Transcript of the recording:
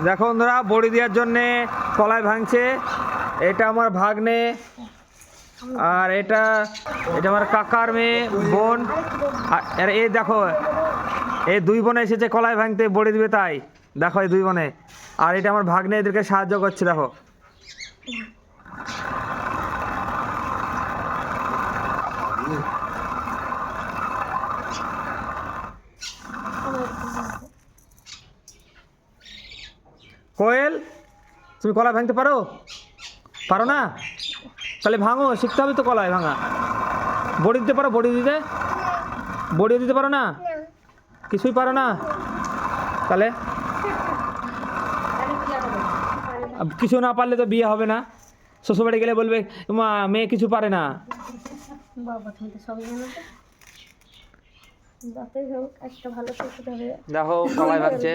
দেখো বন্ধুরা, বড়ি দেওয়ার জন্যে কলাই ভাঙছে। এটা আমার ভাগ্নে, আর এটা আমার কাকার মেয়ে বোন। আর এই দেখো, এই দুই বোনে এসেছে কলাই ভাঙতে, বড়ি দিবে তাই। দেখো এই দুই বোনে, আর এটা আমার ভাগ্নে এদেরকে সাহায্য করছে। দেখো কোয়েল, তুমি কলাই ভাঙতে পারো? পারো না? তাহলে ভাঙো, শিখতে হবে তো কলাই ভাঙা। বড়ি দিতে পারো? বড়ি দিতে পারো না? কিছুই পারো না? তাহলে কিছু না পারলে তো বিয়ে হবে না। শ্বশুরবাড়ি গেলে বলবে মা মেয়ে কিছু পারে না। দেখো কলাই ভাঙছে।